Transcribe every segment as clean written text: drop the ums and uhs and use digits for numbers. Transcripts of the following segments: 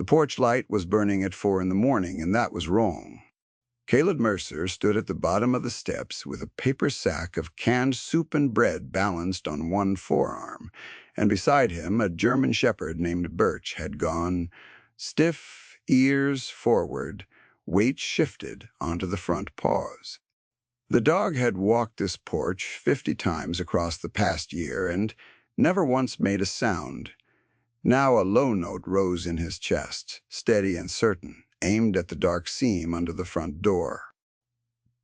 The porch light was burning at 4 in the morning, and that was wrong. Caleb Mercer stood at the bottom of the steps with a paper sack of canned soup and bread balanced on one forearm, and beside him a German shepherd named Birch had gone stiff, ears forward, weight shifted onto the front paws. The dog had walked this porch 50 times across the past year and never once made a sound. Now a low note rose in his chest, steady and certain, aimed at the dark seam under the front door.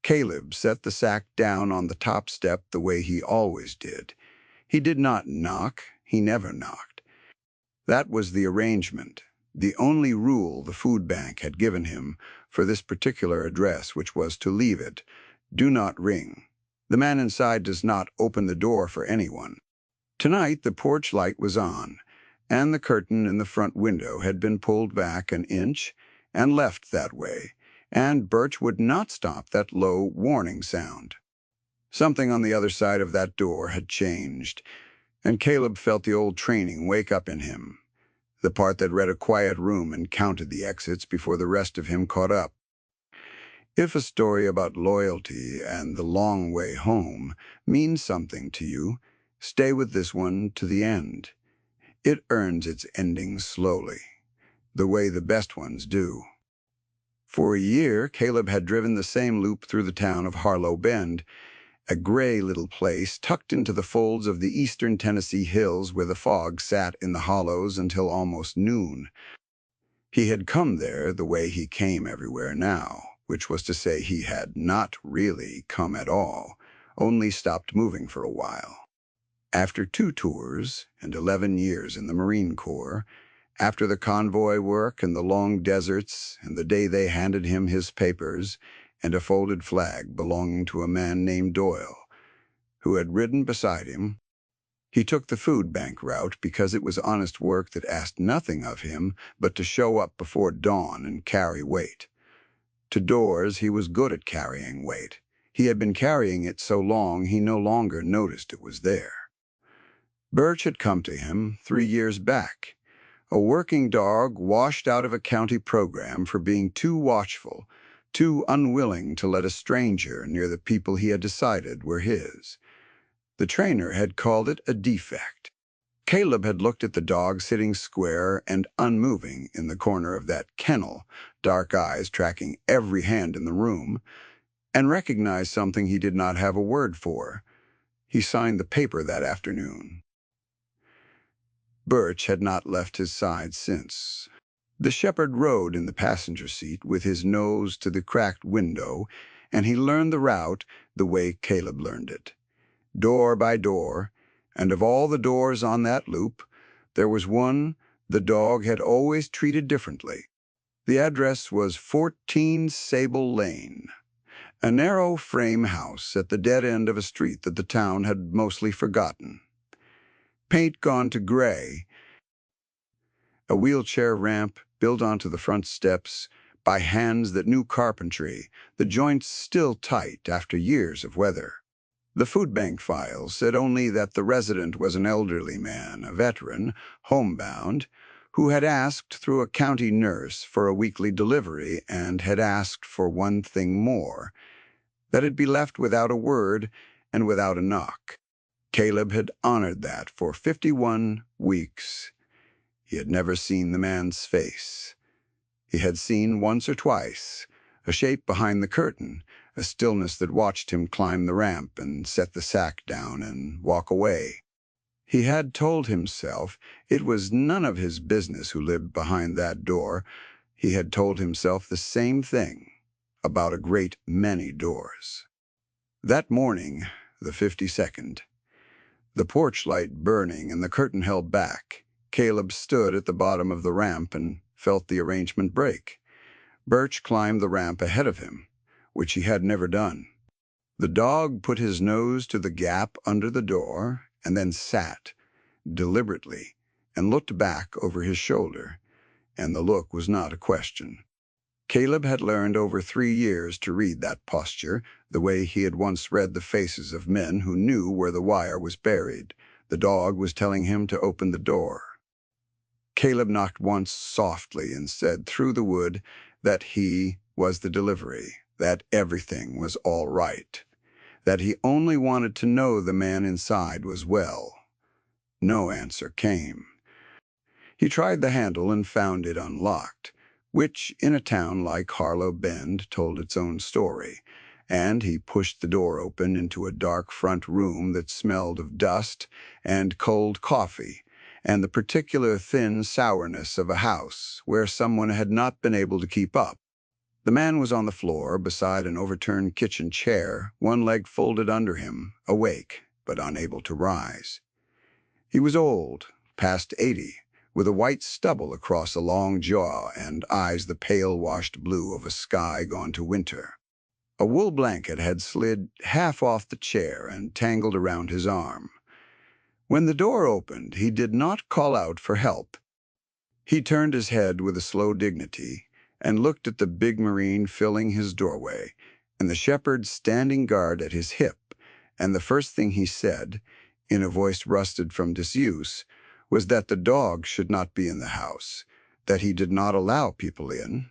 Caleb set the sack down on the top step the way he always did. He did not knock, he never knocked. That was the arrangement, the only rule the food bank had given him for this particular address, which was to leave it. Do not ring. The man inside does not open the door for anyone. Tonight the porch light was on, and the curtain in the front window had been pulled back an inch and left that way, and Birch would not stop that low warning sound. Something on the other side of that door had changed, and Caleb felt the old training wake up in him, the part that read a quiet room and counted the exits before the rest of him caught up. If a story about loyalty and the long way home means something to you, stay with this one to the end. It earns its ending slowly, the way the best ones do. For a year, Caleb had driven the same loop through the town of Harlow Bend, a gray little place tucked into the folds of the eastern Tennessee hills where the fog sat in the hollows until almost noon. He had come there the way he came everywhere now, which was to say he had not really come at all, only stopped moving for a while. After 2 tours and 11 years in the Marine Corps, after the convoy work and the long deserts and the day they handed him his papers and a folded flag belonging to a man named Doyle, who had ridden beside him, he took the food bank route because it was honest work that asked nothing of him but to show up before dawn and carry weight. To doors, he was good at carrying weight. He had been carrying it so long he no longer noticed it was there. Birch had come to him 3 years back, a working dog washed out of a county program for being too watchful, too unwilling to let a stranger near the people he had decided were his. The trainer had called it a defect. Caleb had looked at the dog sitting square and unmoving in the corner of that kennel, dark eyes tracking every hand in the room, and recognized something he did not have a word for. He signed the paper that afternoon. Birch had not left his side since. The shepherd rode in the passenger seat with his nose to the cracked window, and he learned the route the way Caleb learned it. Door by door, and of all the doors on that loop, there was one the dog had always treated differently. The address was 14 Sable Lane, a narrow frame house at the dead end of a street that the town had mostly forgotten. Paint gone to gray, a wheelchair ramp built onto the front steps by hands that knew carpentry, the joints still tight after years of weather. The food bank files said only that the resident was an elderly man, a veteran, homebound, who had asked through a county nurse for a weekly delivery and had asked for one thing more, that it be left without a word and without a knock. Caleb had honored that for 51 weeks. He had never seen the man's face. He had seen once or twice a shape behind the curtain, a stillness that watched him climb the ramp and set the sack down and walk away. He had told himself it was none of his business who lived behind that door. He had told himself the same thing about a great many doors. That morning, the 52nd, the porch light burning and the curtain held back, Caleb stood at the bottom of the ramp and felt the arrangement break. Birch climbed the ramp ahead of him, which he had never done. The dog put his nose to the gap under the door and then sat, deliberately, and looked back over his shoulder, and the look was not a question. Caleb had learned over 3 years to read that posture, the way he had once read the faces of men who knew where the wire was buried. The dog was telling him to open the door. Caleb knocked once softly and said through the wood that he was the delivery, that everything was all right, that he only wanted to know the man inside was well. No answer came. He tried the handle and found it unlocked, which in a town like Harlow Bend told its own story, and he pushed the door open into a dark front room that smelled of dust and cold coffee and the particular thin sourness of a house where someone had not been able to keep up. The man was on the floor beside an overturned kitchen chair, one leg folded under him, awake but unable to rise. He was old, past 80, with a white stubble across a long jaw and eyes the pale washed blue of a sky gone to winter. A wool blanket had slid half off the chair and tangled around his arm. When the door opened, he did not call out for help. He turned his head with a slow dignity and looked at the big Marine filling his doorway and the shepherd standing guard at his hip, and the first thing he said, in a voice rusted from disuse, was that the dog should not be in the house, that he did not allow people in.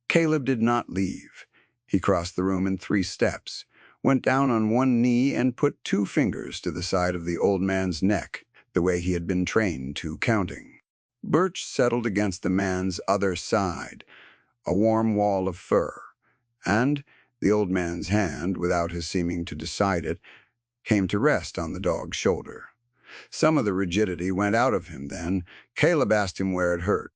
Caleb did not leave. He crossed the room in 3 steps, went down on one knee and put 2 fingers to the side of the old man's neck, the way he had been trained to counting. Birch settled against the man's other side, a warm wall of fur, and the old man's hand, without his seeming to decide it, came to rest on the dog's shoulder. Some of the rigidity went out of him then. Caleb asked him where it hurt.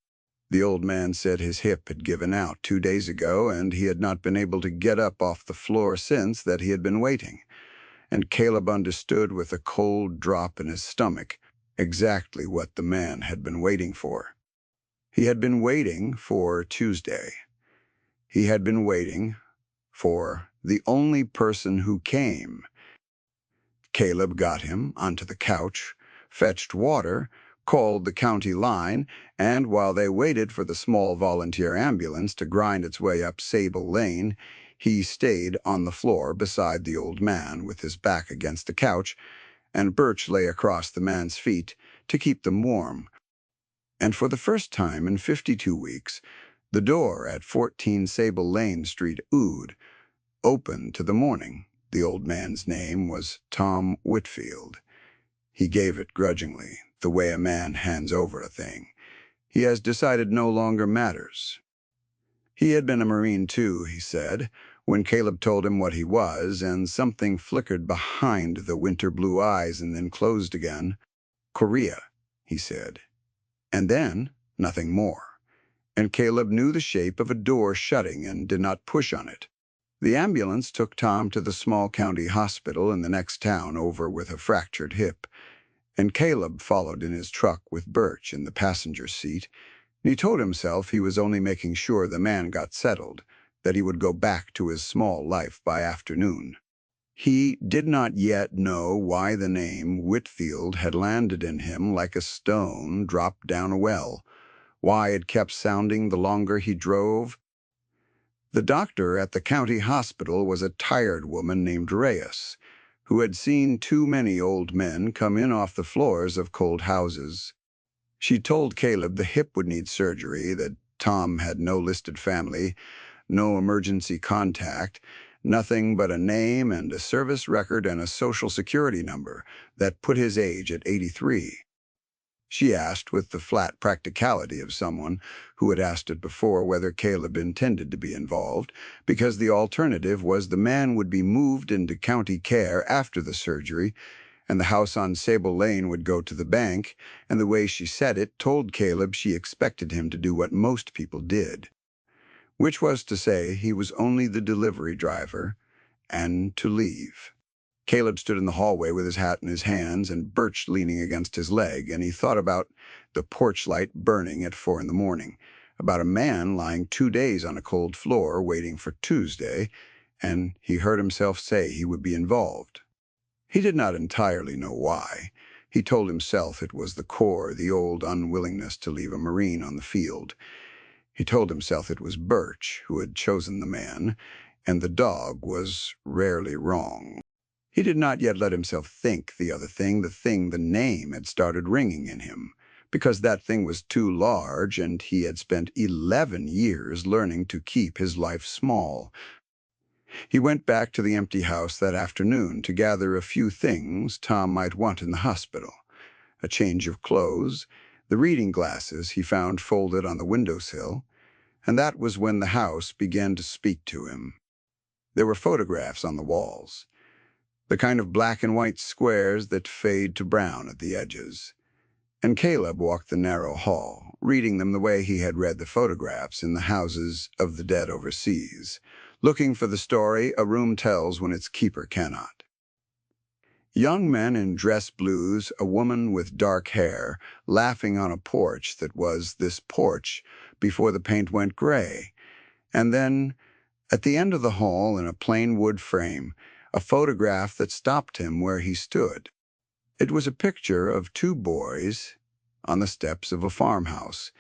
The old man said his hip had given out 2 days ago, and he had not been able to get up off the floor since, that he had been waiting. And Caleb understood with a cold drop in his stomach exactly what the man had been waiting for. He had been waiting for Tuesday. He had been waiting for the only person who came. Caleb got him onto the couch, fetched water, called the county line, and while they waited for the small volunteer ambulance to grind its way up Sable Lane, he stayed on the floor beside the old man with his back against the couch, and Birch lay across the man's feet to keep them warm. And for the first time in 52 weeks, the door at 14 Sable Lane Street opened to the morning. The old man's name was Tom Whitfield. He gave it grudgingly, the way a man hands over a thing he has decided no longer matters. He had been a Marine too, he said, when Caleb told him what he was, and something flickered behind the winter blue eyes and then closed again. Korea, he said. And then nothing more. And Caleb knew the shape of a door shutting and did not push on it. The ambulance took Tom to the small county hospital in the next town over with a fractured hip, and Caleb followed in his truck with Birch in the passenger seat. He told himself he was only making sure the man got settled, that he would go back to his small life by afternoon. He did not yet know why the name Whitfield had landed in him like a stone dropped down a well, why it kept sounding the longer he drove. The doctor at the county hospital was a tired woman named Reyes, who had seen too many old men come in off the floors of cold houses. She told Caleb the hip would need surgery, that Tom had no listed family, no emergency contact, nothing but a name and a service record and a social security number that put his age at 83. She asked with the flat practicality of someone who had asked it before whether Caleb intended to be involved, because the alternative was the man would be moved into county care after the surgery, and the house on Sable Lane would go to the bank, and the way she said it told Caleb she expected him to do what most people did, which was to say he was only the delivery driver and to leave. Caleb stood in the hallway with his hat in his hands and Birch leaning against his leg, and he thought about the porch light burning at 4 in the morning, about a man lying 2 days on a cold floor waiting for Tuesday, and he heard himself say he would be involved. He did not entirely know why. He told himself it was the core, the old unwillingness to leave a Marine on the field. He told himself it was Birch who had chosen the man, and the dog was rarely wrong. He did not yet let himself think the other thing, the name had started ringing in him, because that thing was too large and he had spent 11 years learning to keep his life small. He went back to the empty house that afternoon to gather a few things Tom might want in the hospital: a change of clothes, the reading glasses he found folded on the windowsill, and that was when the house began to speak to him. There were photographs on the walls, the kind of black and white squares that fade to brown at the edges. And Caleb walked the narrow hall, reading them the way he had read the photographs in the houses of the dead overseas, looking for the story a room tells when its keeper cannot. Young men in dress blues, a woman with dark hair, laughing on a porch that was this porch before the paint went gray. And then, at the end of the hall in a plain wood frame, a photograph that stopped him where he stood. It was a picture of two boys on the steps of a farmhouse.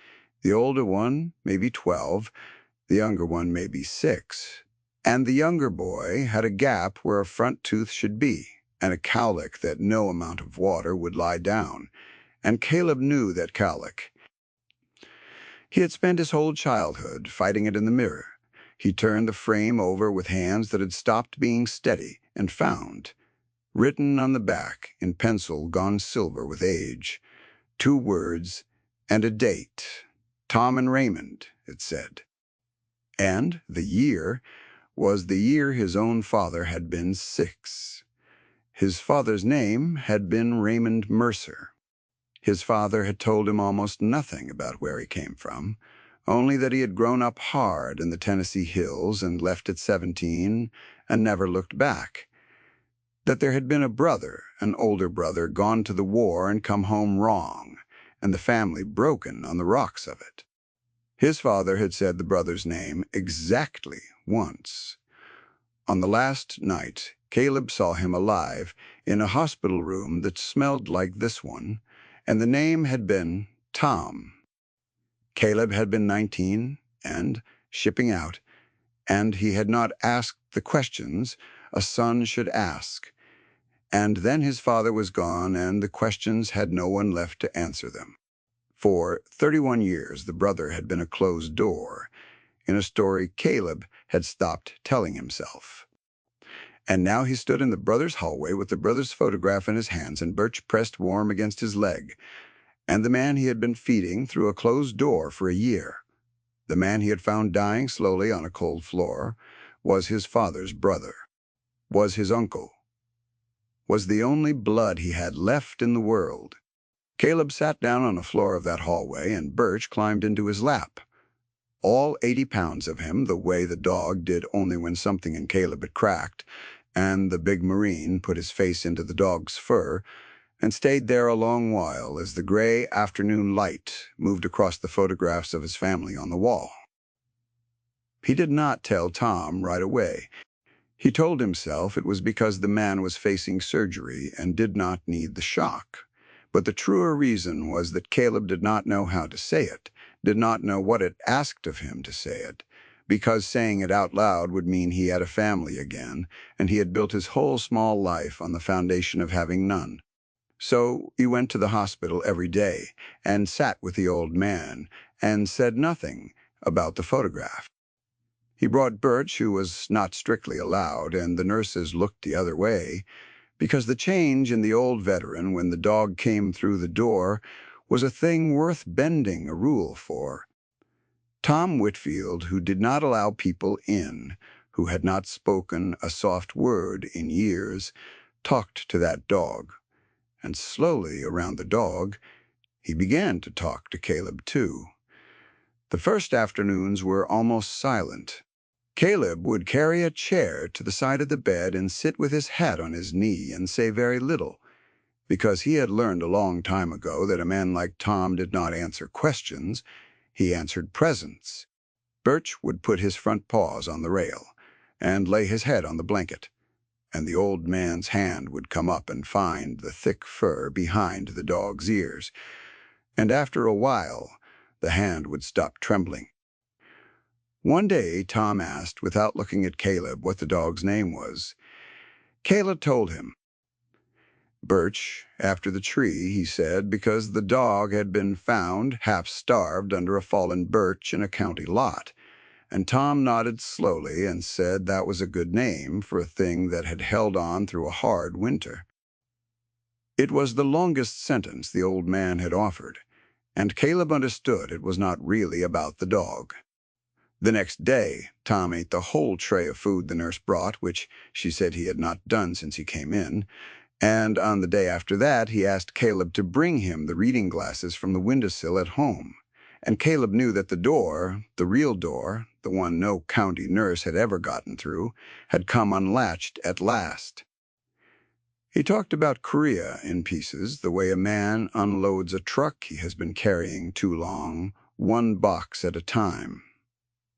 The older one, maybe 12, the younger one, maybe 6. And the younger boy had a gap where a front tooth should be, and a cowlick that no amount of water would lie down. And Caleb knew that cowlick. He had spent his whole childhood fighting it in the mirror. He turned the frame over with hands that had stopped being steady and found, written on the back in pencil gone silver with age, 2 words and a date. Tom and Raymond, it said. And the year was the year his own father had been 6. His father's name had been Raymond Mercer. His father had told him almost nothing about where he came from, only that he had grown up hard in the Tennessee hills and left at 17 and never looked back. That there had been a brother, an older brother, gone to the war and come home wrong, and the family broken on the rocks of it. His father had said the brother's name exactly once. On the last night, Caleb saw him alive in a hospital room that smelled like this one, and the name had been Tom. Caleb had been 19 and shipping out, and he had not asked the questions a son should ask. And then his father was gone, and the questions had no one left to answer them. For 31 years, the brother had been a closed door in a story Caleb had stopped telling himself. And now he stood in the brother's hallway with the brother's photograph in his hands and Birch pressed warm against his leg. And the man he had been feeding through a closed door for a year, the man he had found dying slowly on a cold floor, was his father's brother, was his uncle, was the only blood he had left in the world. Caleb sat down on the floor of that hallway, and Birch climbed into his lap. All 80 pounds of him, the way the dog did only when something in Caleb had cracked, and the big Marine put his face into the dog's fur and stayed there a long while as the gray afternoon light moved across the photographs of his family on the wall. He did not tell Tom right away. He told himself it was because the man was facing surgery and did not need the shock. But the truer reason was that Caleb did not know how to say it, did not know what it asked of him to say it, because saying it out loud would mean he had a family again, and he had built his whole small life on the foundation of having none. So he went to the hospital every day and sat with the old man and said nothing about the photograph. He brought Birch, who was not strictly allowed, and the nurses looked the other way, because the change in the old veteran when the dog came through the door was a thing worth bending a rule for. Tom Whitfield, who did not allow people in, who had not spoken a soft word in years, talked to that dog. And slowly around the dog, he began to talk to Caleb too. The first afternoons were almost silent. Caleb would carry a chair to the side of the bed and sit with his hat on his knee and say very little, because he had learned a long time ago that a man like Tom did not answer questions, he answered presents. Birch would put his front paws on the rail and lay his head on the blanket, and the old man's hand would come up and find the thick fur behind the dog's ears, and after a while the hand would stop trembling. One day Tom asked, without looking at Caleb, what the dog's name was. Caleb told him. Birch, after the tree, he said, because the dog had been found half-starved under a fallen birch in a county lot, and Tom nodded slowly and said that was a good name for a thing that had held on through a hard winter. It was the longest sentence the old man had offered, and Caleb understood it was not really about the dog. The next day, Tom ate the whole tray of food the nurse brought, which she said he had not done since he came in, and on the day after that he asked Caleb to bring him the reading glasses from the windowsill at home. And Caleb knew that the door, the real door, the one no county nurse had ever gotten through, had come unlatched at last. He talked about Korea in pieces, the way a man unloads a truck he has been carrying too long, one box at a time.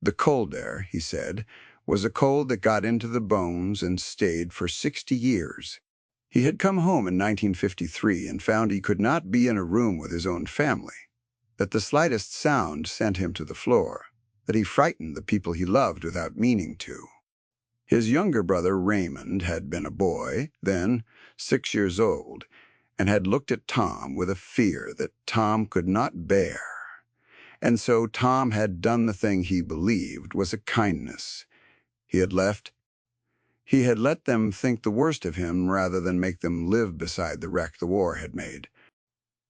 The cold there, he said, was a cold that got into the bones and stayed for 60 years. He had come home in 1953 and found he could not be in a room with his own family, that the slightest sound sent him to the floor, that he frightened the people he loved without meaning to. His younger brother Raymond had been a boy, then 6 years old, and had looked at Tom with a fear that Tom could not bear. And so Tom had done the thing he believed was a kindness. He had let them think the worst of him rather than make them live beside the wreck the war had made.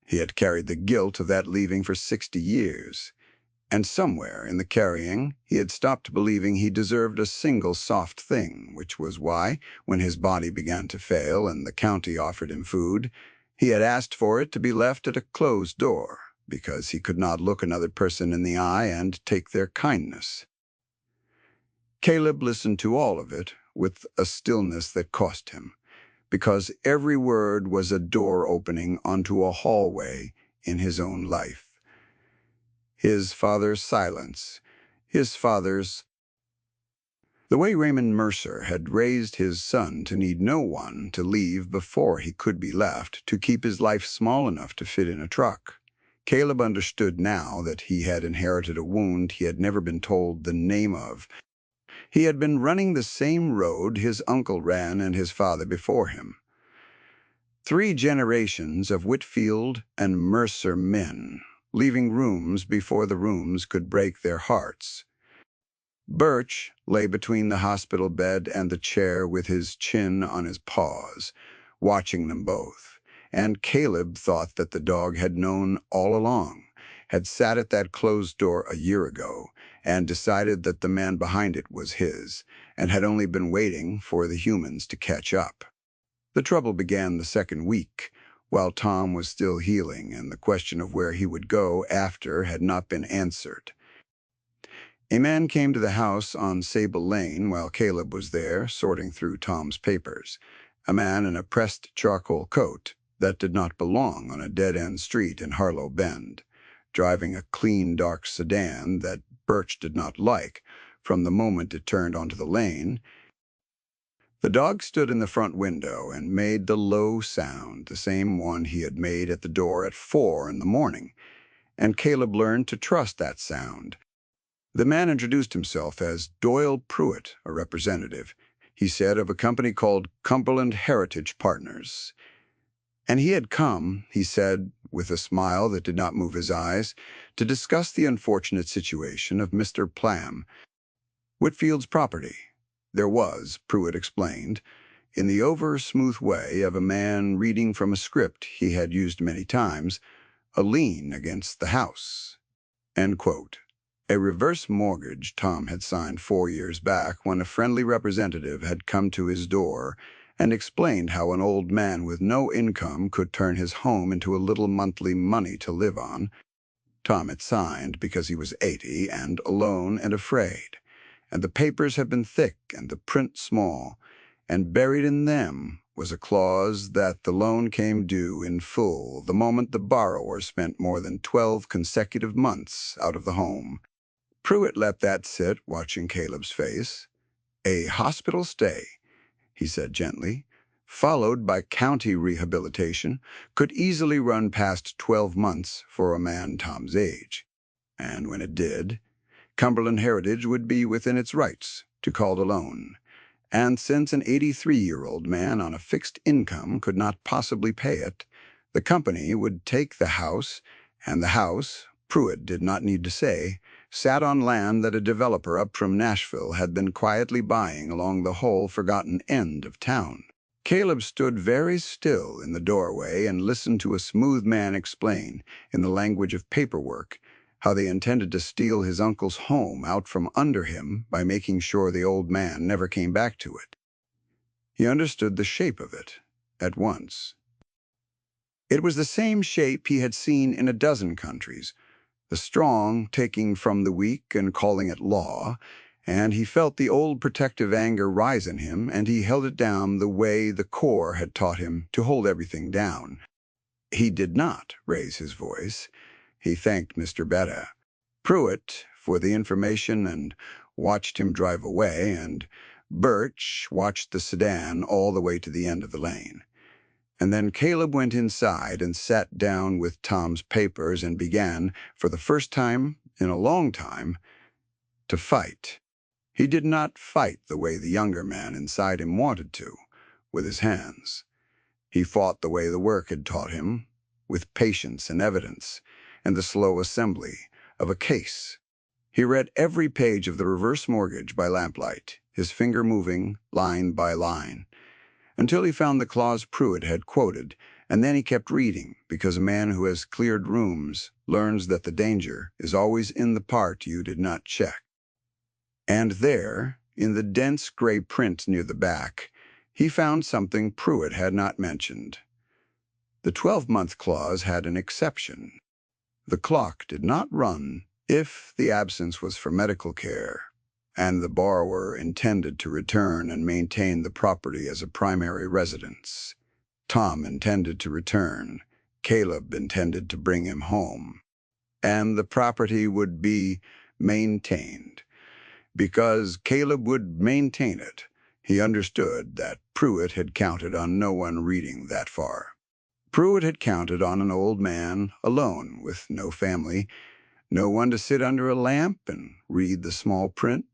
He had carried the guilt of that leaving for 60 years. And somewhere in the carrying, he had stopped believing he deserved a single soft thing, which was why, when his body began to fail and the county offered him food, he had asked for it to be left at a closed door, because he could not look another person in the eye and take their kindness. Caleb listened to all of it with a stillness that cost him, because every word was a door opening onto a hallway in his own life. His father's silence, his father's... The way Raymond Mercer had raised his son to need no one to leave before he could be left, to keep his life small enough to fit in a truck. Caleb understood now that he had inherited a wound he had never been told the name of. He had been running the same road his uncle ran and his father before him. 3 generations of Whitfield and Mercer men, leaving rooms before the rooms could break their hearts. Birch lay between the hospital bed and the chair with his chin on his paws, watching them both, and Caleb thought that the dog had known all along, had sat at that closed door a year ago, and decided that the man behind it was his, and had only been waiting for the humans to catch up. The trouble began the second week, while Tom was still healing, and the question of where he would go after had not been answered. A man came to the house on Sable Lane while Caleb was there, sorting through Tom's papers. A man in a pressed charcoal coat that did not belong on a dead-end street in Harlow Bend, driving a clean, dark sedan that Birch did not like from the moment it turned onto the lane. The dog stood in the front window and made the low sound, the same one he had made at the door at 4 in the morning, and Caleb learned to trust that sound. The man introduced himself as Doyle Pruitt, a representative, he said, of a company called Cumberland Heritage Partners. And he had come, he said, with a smile that did not move his eyes, to discuss the unfortunate situation of Mr. Plam, Whitfield's property. There was, Pruitt explained, in the over-smooth way of a man reading from a script he had used many times, a lien against the house. End quote. A reverse mortgage Tom had signed 4 years back when a friendly representative had come to his door and explained how an old man with no income could turn his home into a little monthly money to live on. Tom had signed because he was 80 and alone and afraid, and the papers had been thick and the print small, and buried in them was a clause that the loan came due in full the moment the borrower spent more than 12 consecutive months out of the home. Pruitt let that sit, watching Caleb's face. A hospital stay, he said gently, followed by county rehabilitation, could easily run past 12 months for a man Tom's age. And when it did, Cumberland Heritage would be within its rights to call the loan, And since an 83-year-old man on a fixed income could not possibly pay it, the company would take the house, and the house, Pruitt did not need to say, sat on land that a developer up from Nashville had been quietly buying along the whole forgotten end of town. Caleb stood very still in the doorway and listened to a smooth man explain, in the language of paperwork, how they intended to steal his uncle's home out from under him by making sure the old man never came back to it. He understood the shape of it at once. It was the same shape he had seen in a dozen countries, the strong taking from the weak and calling it law, and he felt the old protective anger rise in him, and he held it down the way the Corps had taught him to hold everything down. He did not raise his voice. He thanked Mr. Betta, Pruitt, for the information and watched him drive away, and Birch watched the sedan all the way to the end of the lane. And then Caleb went inside and sat down with Tom's papers and began, for the first time in a long time, to fight. He did not fight the way the younger man inside him wanted to, with his hands. He fought the way the work had taught him, with patience and evidence, and the slow assembly of a case. He read every page of the reverse mortgage by lamplight, his finger moving line by line, until he found the clause Pruitt had quoted, and then he kept reading, because a man who has cleared rooms learns that the danger is always in the part you did not check. And there, in the dense gray print near the back, he found something Pruitt had not mentioned. The 12-month clause had an exception. The clock did not run if the absence was for medical care, and the borrower intended to return and maintain the property as a primary residence. Tom intended to return. Caleb intended to bring him home. And the property would be maintained. Because Caleb would maintain it, he understood that Pruitt had counted on no one reading that far. Pruitt had counted on an old man, alone, with no family, no one to sit under a lamp and read the small print,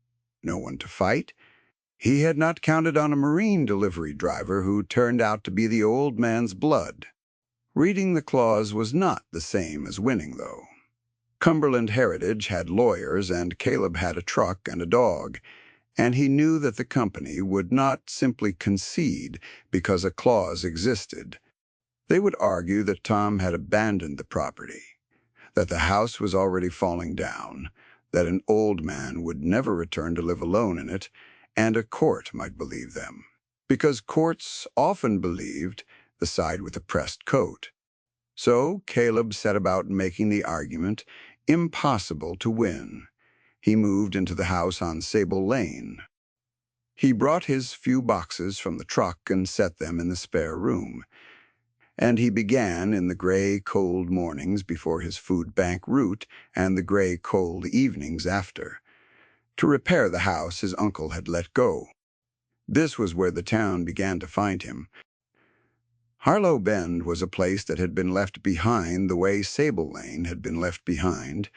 no one to fight. He had not counted on a marine delivery driver who turned out to be the old man's blood. Reading the clause was not the same as winning, though. Cumberland Heritage had lawyers, and Caleb had a truck and a dog, and he knew that the company would not simply concede because a clause existed. They would argue that Tom had abandoned the property, that the house was already falling down, that an old man would never return to live alone in it, and a court might believe them, because courts often believed the side with the pressed coat. So Caleb set about making the argument impossible to win. He moved into the house on Sable Lane. He brought his few boxes from the truck and set them in the spare room. And he began in the gray, cold mornings before his food bank route and the gray, cold evenings after, to repair the house his uncle had let go. This was where the town began to find him. Harlow Bend was a place that had been left behind the way Sable Lane had been left behind,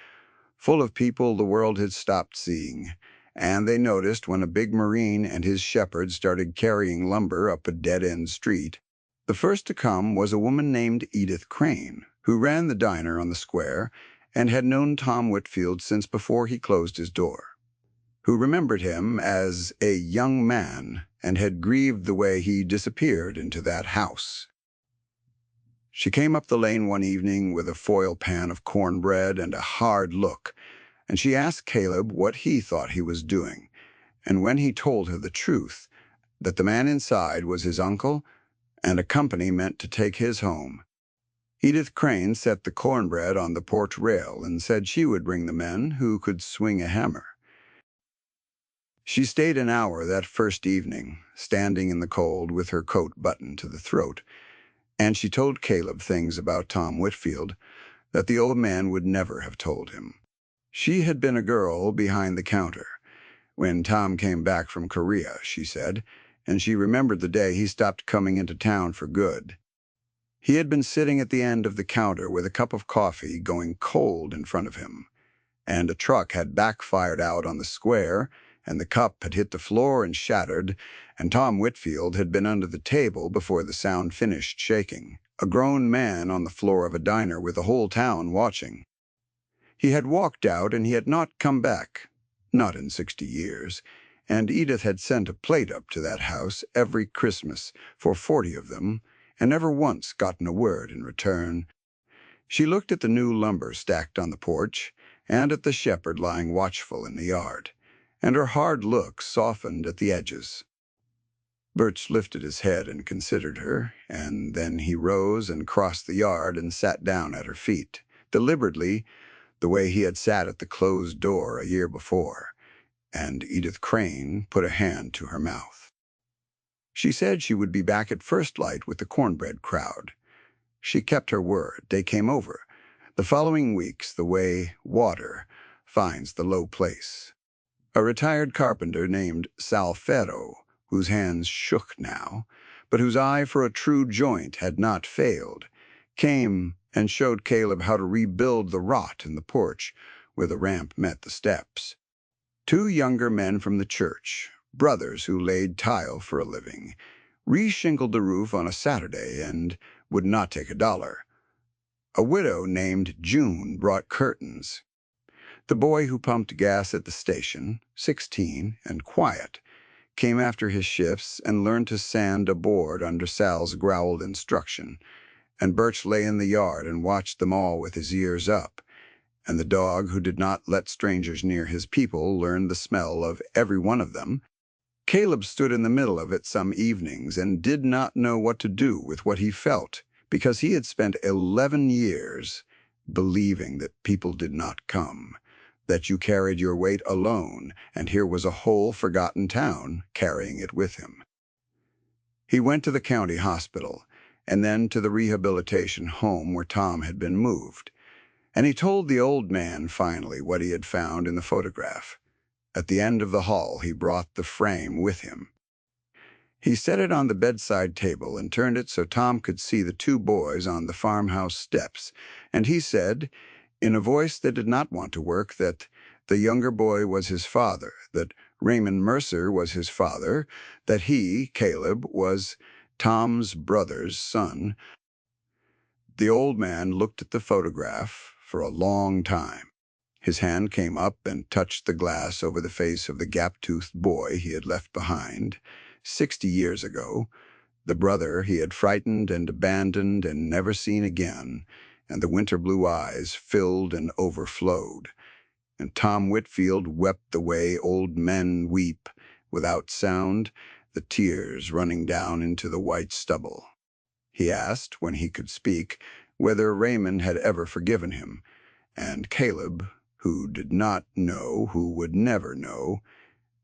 full of people the world had stopped seeing, and they noticed when a big Marine and his shepherd started carrying lumber up a dead-end street. The first to come was a woman named Edith Crane, who ran the diner on the square and had known Tom Whitfield since before he closed his door, who remembered him as a young man and had grieved the way he disappeared into that house. She came up the lane one evening with a foil pan of cornbread and a hard look, and she asked Caleb what he thought he was doing, and when he told her the truth, that the man inside was his uncle, and a company meant to take his home, Edith Crane set the cornbread on the porch rail and said she would bring the men who could swing a hammer. She stayed an hour that first evening, standing in the cold with her coat buttoned to the throat, and she told Caleb things about Tom Whitfield that the old man would never have told him. She had been a girl behind the counter when Tom came back from Korea, she said, and she remembered the day he stopped coming into town for good. He had been sitting at the end of the counter with a cup of coffee going cold in front of him, and a truck had backfired out on the square, and the cup had hit the floor and shattered, and Tom Whitfield had been under the table before the sound finished shaking, a grown man on the floor of a diner with the whole town watching. He had walked out and he had not come back, not in 60 years, and Edith had sent a plate up to that house every Christmas for 40 of them, and never once gotten a word in return. She looked at the new lumber stacked on the porch, and at the shepherd lying watchful in the yard, and her hard look softened at the edges. Birch lifted his head and considered her, and then he rose and crossed the yard and sat down at her feet, deliberately, the way he had sat at the closed door a year before, and Edith Crane put a hand to her mouth. She said she would be back at first light with the cornbread crowd. She kept her word. They came over the following weeks the way water finds the low place. A retired carpenter named Salfero, whose hands shook now, but whose eye for a true joint had not failed, came and showed Caleb how to rebuild the rot in the porch where the ramp met the steps. 2 younger men from the church, brothers who laid tile for a living, re-shingled the roof on a Saturday and would not take $1. A widow named June brought curtains. The boy who pumped gas at the station, 16 and quiet, came after his shifts and learned to sand a board under Sal's growled instruction, and Birch lay in the yard and watched them all with his ears up, and the dog who did not let strangers near his people learned the smell of every one of them. Caleb stood in the middle of it some evenings and did not know what to do with what he felt, because he had spent 11 years believing that people did not come, that you carried your weight alone, and here was a whole forgotten town carrying it with him. He went to the county hospital, and then to the rehabilitation home where Tom had been moved, and he told the old man finally what he had found in the photograph. At the end of the hall, he brought the frame with him. He set it on the bedside table and turned it so Tom could see the 2 boys on the farmhouse steps, and he said, in a voice that did not want to work, that the younger boy was his father, that Raymond Mercer was his father, that he, Caleb, was Tom's brother's son. The old man looked at the photograph for a long time. His hand came up and touched the glass over the face of the gap-toothed boy he had left behind 60 years ago, the brother he had frightened and abandoned and never seen again, and the winter blue eyes filled and overflowed, and Tom Whitfield wept the way old men weep, without sound, the tears running down into the white stubble. He asked, when he could speak, whether Raymond had ever forgiven him, and Caleb, who did not know, who would never know,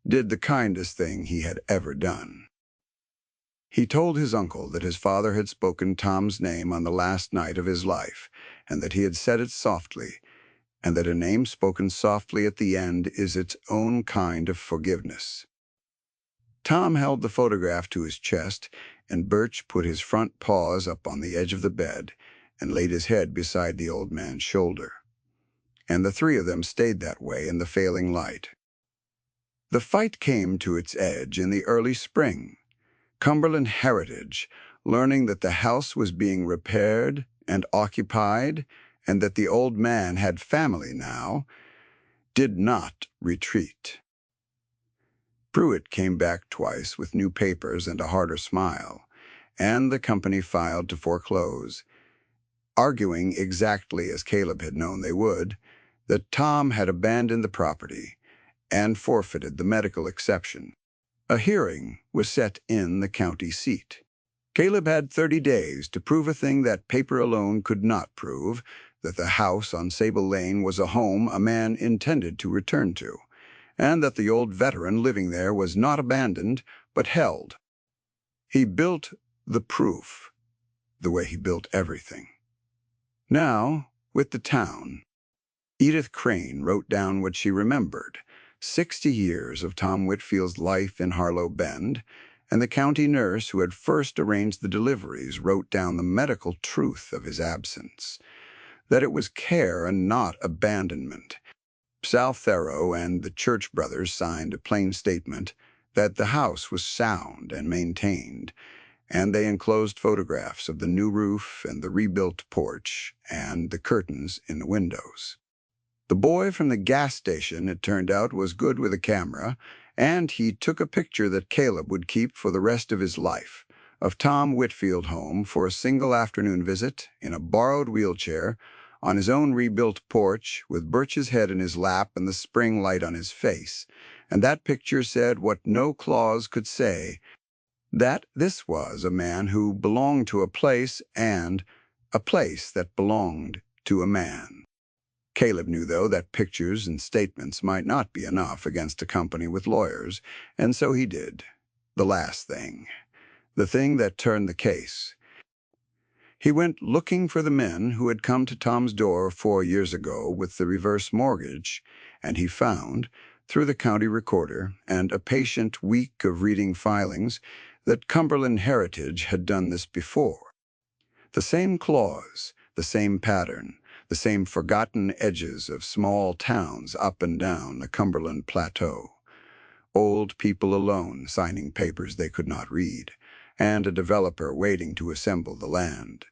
did the kindest thing he had ever done. He told his uncle that his father had spoken Tom's name on the last night of his life, and that he had said it softly, and that a name spoken softly at the end is its own kind of forgiveness. Tom held the photograph to his chest, and Birch put his front paws up on the edge of the bed and laid his head beside the old man's shoulder. And the 3 of them stayed that way in the failing light. The fight came to its edge in the early spring. Cumberland Heritage, learning that the house was being repaired and occupied, and that the old man had family now, did not retreat. Pruitt came back twice with new papers and a harder smile, and the company filed to foreclose, arguing exactly as Caleb had known they would, that Tom had abandoned the property and forfeited the medical exception. A hearing was set in the county seat. Caleb had 30 days to prove a thing that paper alone could not prove, that the house on Sable Lane was a home a man intended to return to, and that the old veteran living there was not abandoned, but held. He built the proof, the way he built everything. Now, with the town, Edith Crane wrote down what she remembered, 60 years of Tom Whitfield's life in Harlow Bend, and the county nurse who had first arranged the deliveries wrote down the medical truth of his absence, that it was care and not abandonment, Sal Theroux and the Church brothers signed a plain statement that the house was sound and maintained, and they enclosed photographs of the new roof and the rebuilt porch and the curtains in the windows. The boy from the gas station, it turned out, was good with a camera, and he took a picture that Caleb would keep for the rest of his life of Tom Whitfield home for a single afternoon visit in a borrowed wheelchair on his own rebuilt porch with Birch's head in his lap and the spring light on his face. And that picture said what no clause could say, that this was a man who belonged to a place and a place that belonged to a man. Caleb knew, though, that pictures and statements might not be enough against a company with lawyers, and so he did. The last thing. The thing that turned the case. He went looking for the men who had come to Tom's door 4 years ago with the reverse mortgage, and he found, through the county recorder and a patient week of reading filings, that Cumberland Heritage had done this before. The same clause, the same pattern, the same forgotten edges of small towns up and down the Cumberland Plateau. Old people alone signing papers they could not read, and a developer waiting to assemble the land.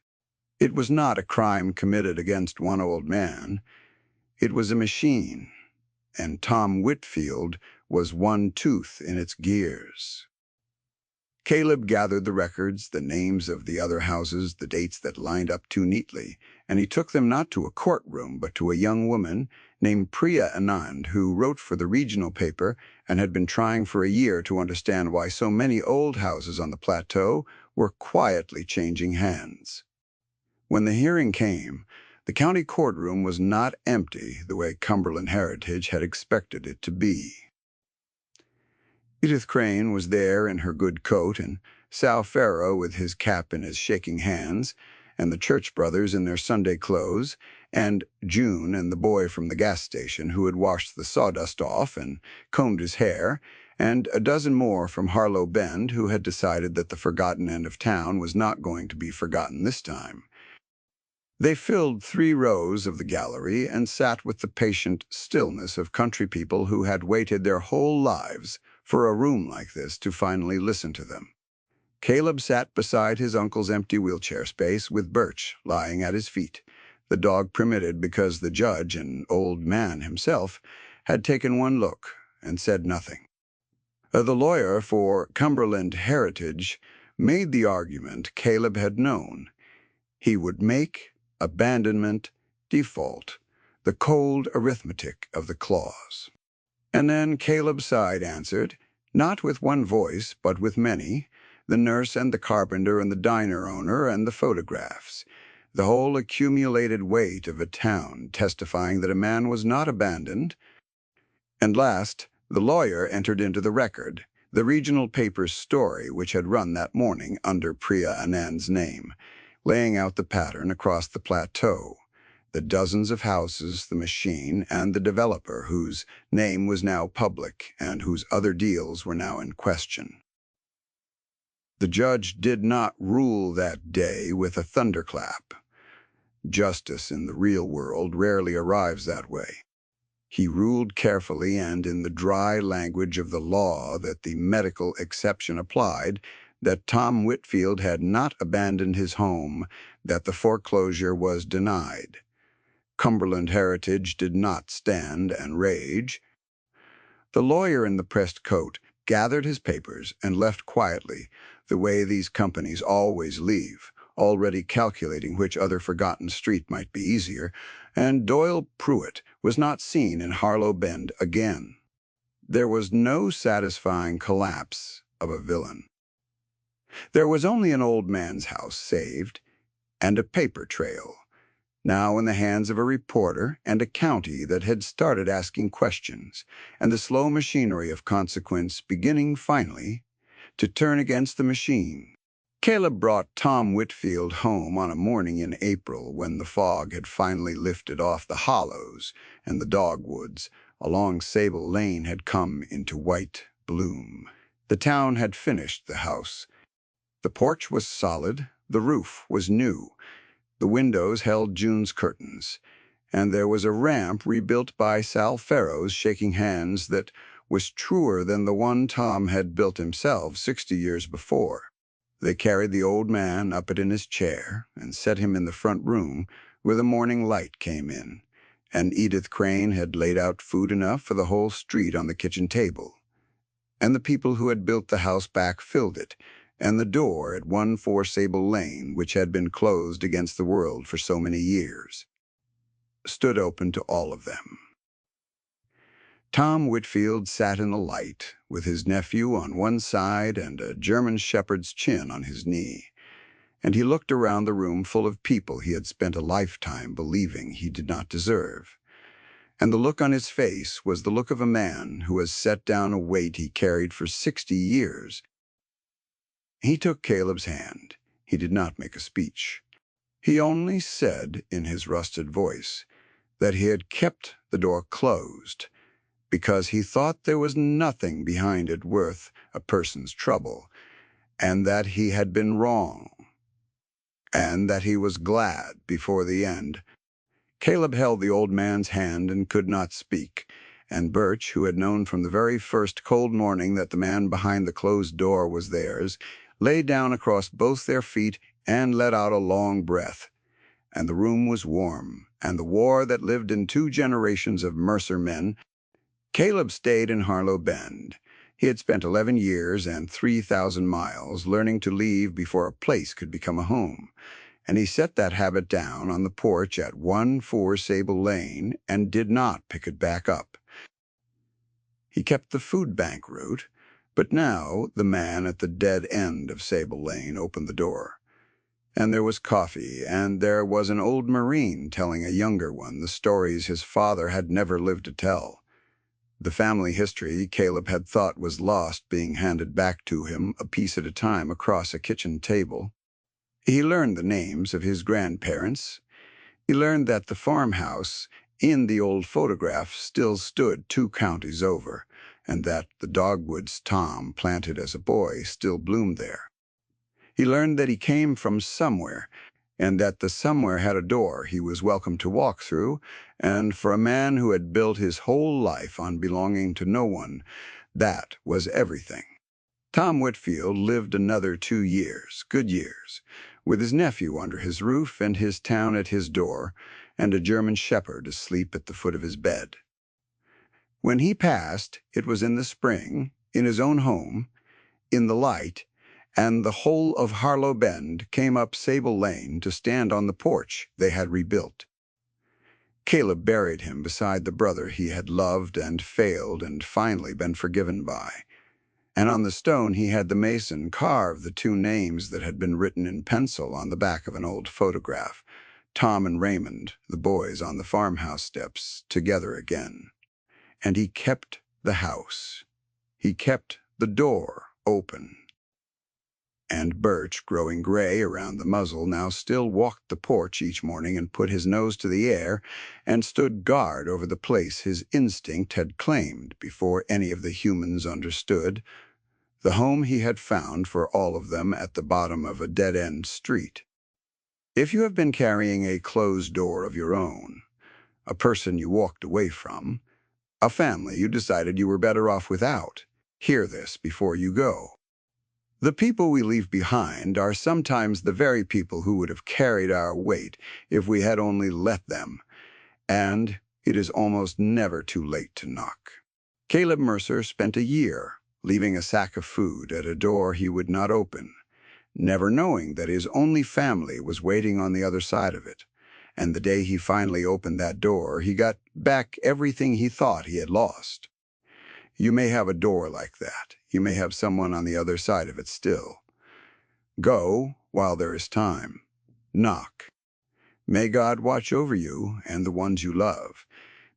It was not a crime committed against one old man. It was a machine, and Tom Whitfield was one tooth in its gears. Caleb gathered the records, the names of the other houses, the dates that lined up too neatly, and he took them not to a courtroom, but to a young woman named Priya Anand, who wrote for the regional paper and had been trying for a year to understand why so many old houses on the plateau were quietly changing hands. When the hearing came, the county courtroom was not empty the way Cumberland Heritage had expected it to be. Edith Crane was there in her good coat, and Sal Farrow with his cap in his shaking hands, and the Church brothers in their Sunday clothes, and June and the boy from the gas station who had washed the sawdust off and combed his hair, and a dozen more from Harlow Bend who had decided that the forgotten end of town was not going to be forgotten this time. They filled 3 rows of the gallery and sat with the patient stillness of country people who had waited their whole lives for a room like this to finally listen to them. Caleb sat beside his uncle's empty wheelchair space with Birch lying at his feet, the dog permitted because the judge, an old man himself, had taken one look and said nothing. The lawyer for Cumberland Heritage made the argument Caleb had known. He would make abandonment default, the cold arithmetic of the clause. And then Caleb's side answered, not with one voice, but with many, the nurse and the carpenter and the diner owner and the photographs, the whole accumulated weight of a town testifying that a man was not abandoned. And last, the lawyer entered into the record, the regional paper's story which had run that morning under Priya Anand's name, laying out the pattern across the plateau, the dozens of houses, the machine, and the developer whose name was now public and whose other deals were now in question. The judge did not rule that day with a thunderclap. Justice in the real world rarely arrives that way. He ruled carefully and in the dry language of the law that the medical exception applied, that Tom Whitfield had not abandoned his home, that the foreclosure was denied. Cumberland Heritage did not stand and rage. The lawyer in the pressed coat gathered his papers and left quietly, the way these companies always leave, already calculating which other forgotten street might be easier, and Doyle Pruitt was not seen in Harlow Bend again. There was no satisfying collapse of a villain. There was only an old man's house saved, and a paper trail, now in the hands of a reporter and a county that had started asking questions, and the slow machinery of consequence beginning finally to turn against the machine. Caleb brought Tom Whitfield home on a morning in April when the fog had finally lifted off the hollows and the dogwoods along Sable Lane had come into white bloom. The town had finished the house. The porch was solid, the roof was new, the windows held June's curtains, and there was a ramp rebuilt by Sal Ferro's shaking hands that was truer than the one Tom had built himself 60 years before. They carried the old man up it in his chair and set him in the front room where the morning light came in, and Edith Crane had laid out food enough for the whole street on the kitchen table. And the people who had built the house back filled it, and the door at 14 Sable Lane, which had been closed against the world for so many years, stood open to all of them. Tom Whitfield sat in the light, with his nephew on one side and a German shepherd's chin on his knee, and he looked around the room full of people he had spent a lifetime believing he did not deserve. And the look on his face was the look of a man who has set down a weight he carried for 60 years. He took Caleb's hand. He did not make a speech. He only said, in his rusted voice, that he had kept the door closed because he thought there was nothing behind it worth a person's trouble, and that he had been wrong, and that he was glad before the end. Caleb held the old man's hand and could not speak, and Birch, who had known from the very first cold morning that the man behind the closed door was theirs, lay down across both their feet and let out a long breath. And the room was warm, and the war that lived in 2 generations of Mercer men. Caleb stayed in Harlow Bend. He had spent 11 years and 3,000 miles learning to leave before a place could become a home, and he set that habit down on the porch at 14 Sable Lane and did not pick it back up. He kept the food bank route, but now the man at the dead end of Sable Lane opened the door. And there was coffee, and there was an old Marine telling a younger one the stories his father had never lived to tell. The family history Caleb had thought was lost being handed back to him a piece at a time across a kitchen table. He learned the names of his grandparents. He learned that the farmhouse in the old photograph still stood 2 counties over, and that the dogwoods Tom planted as a boy still bloomed there. He learned that he came from somewhere, and that the somewhere had a door he was welcome to walk through, and for a man who had built his whole life on belonging to no one, that was everything. Tom Whitfield lived another 2 years, good years, with his nephew under his roof and his town at his door, and a German shepherd asleep at the foot of his bed. When he passed, it was in the spring, in his own home, in the light, and the whole of Harlow Bend came up Sable Lane to stand on the porch they had rebuilt. Caleb buried him beside the brother he had loved and failed and finally been forgiven by. And on the stone he had the mason carve the 2 names that had been written in pencil on the back of an old photograph, Tom and Raymond, the boys on the farmhouse steps, together again. And he kept the house. He kept the door open. And Birch, growing gray around the muzzle, now still walked the porch each morning and put his nose to the air and stood guard over the place his instinct had claimed before any of the humans understood, the home he had found for all of them at the bottom of a dead-end street. If you have been carrying a closed door of your own, a person you walked away from, a family you decided you were better off without, hear this before you go. The people we leave behind are sometimes the very people who would have carried our weight if we had only let them, and it is almost never too late to knock. Caleb Mercer spent a year leaving a sack of food at a door he would not open, never knowing that his only family was waiting on the other side of it, and the day he finally opened that door, he got back everything he thought he had lost. You may have a door like that. You may have someone on the other side of it still. Go while there is time. Knock. May God watch over you and the ones you love.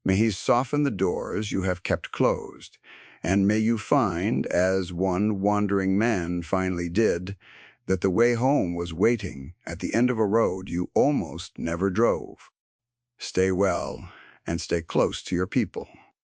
May he soften the doors you have kept closed, and may you find, as one wandering man finally did, that the way home was waiting at the end of a road you almost never drove. Stay well, and stay close to your people.